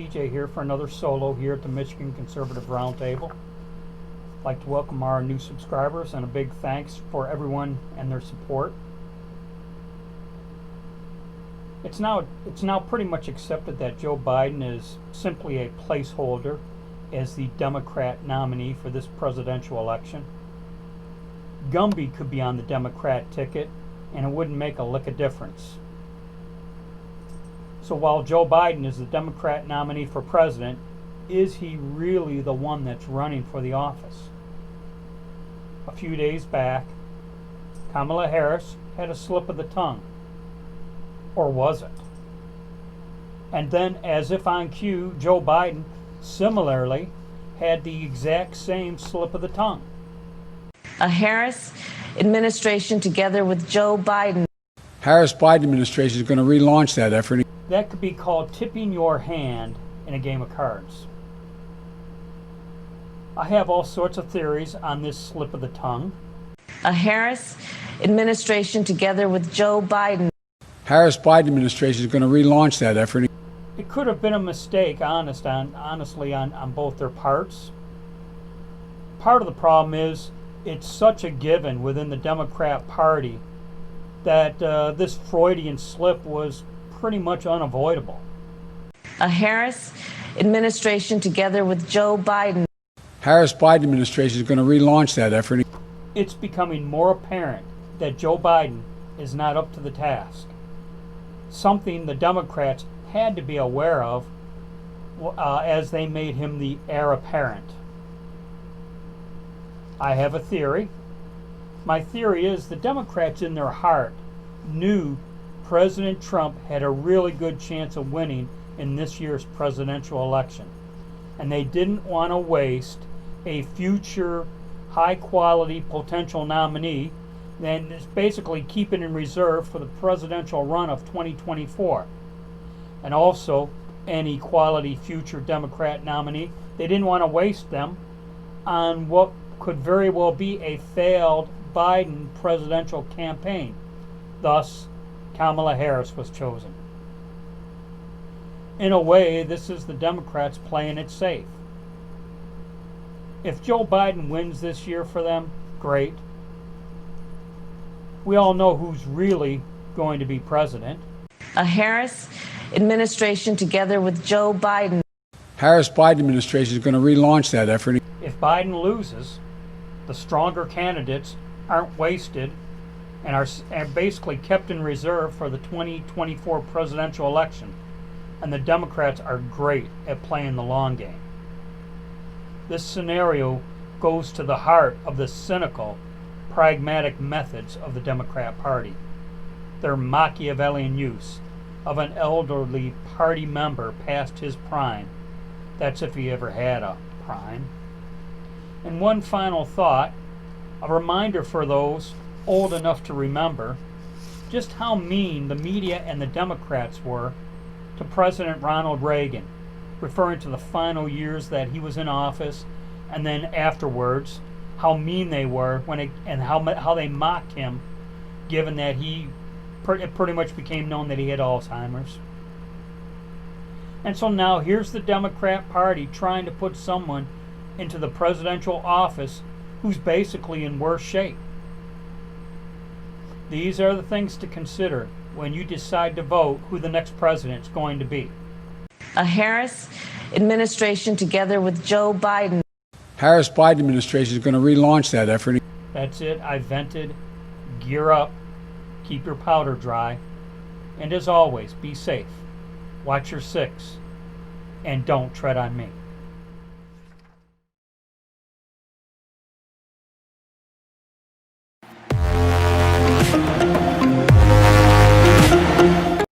PJ here for another solo here at the Michigan Conservative Roundtable. I'd like to welcome our new subscribers and a big thanks for everyone and their support. It's now pretty much accepted that Joe Biden is simply a placeholder as the Democrat nominee for this presidential election. Gumby could be on the Democrat ticket and it wouldn't make a lick of difference. So while Joe Biden is the Democrat nominee for president, is he really the one that's running for the office? A few days back, Kamala Harris had a slip of the tongue. Or was it? And then, as if on cue, Joe Biden similarly had the exact same slip of the tongue. A Harris administration together with Joe Biden. Harris-Biden administration is going to relaunch that effort. That could be called tipping your hand in a game of cards. I have all sorts of theories on this slip of the tongue. A Harris administration together with Joe Biden. Harris-Biden administration is going to relaunch that effort. It could have been a mistake, honestly, on both their parts. Part of the problem is it's such a given within the Democrat Party that this Freudian slip was pretty much unavoidable. A Harris administration together with Joe Biden. Harris-Biden administration is going to relaunch that effort. It's becoming more apparent that Joe Biden is not up to the task. Something the Democrats had to be aware of as they made him the heir apparent. I have a theory. My theory is the Democrats in their heart knew President Trump had a really good chance of winning in this year's presidential election. And they didn't want to waste a future high-quality potential nominee and just basically keep it in reserve for the presidential run of 2024. And also, any quality future Democrat nominee, they didn't want to waste them on what could very well be a failed Biden presidential campaign. Thus, Kamala Harris was chosen. In a way, this is the Democrats playing it safe. If Joe Biden wins this year for them, great. We all know who's really going to be president. A Harris administration together with Joe Biden. Harris-Biden administration is going to relaunch that effort. If Biden loses, the stronger candidates aren't wasted and are basically kept in reserve for the 2024 presidential election. And the Democrats are great at playing the long game. This scenario goes to the heart of the cynical, pragmatic methods of the Democrat Party. Their Machiavellian use of an elderly party member past his prime. That's if he ever had a prime. And one final thought, a reminder for those old enough to remember just how mean the media and the Democrats were to President Ronald Reagan, referring to the final years that he was in office, and then afterwards, how mean they were and how they mocked him, given that it pretty much became known that he had Alzheimer's. And so now here's the Democrat Party trying to put someone into the presidential office who's basically in worse shape. These are the things to consider when you decide to vote who the next president is going to be. A Harris administration together with Joe Biden. Harris-Biden administration is going to relaunch that effort. That's it. I vented. Gear up. Keep your powder dry. And as always, be safe. Watch your six. And don't tread on me.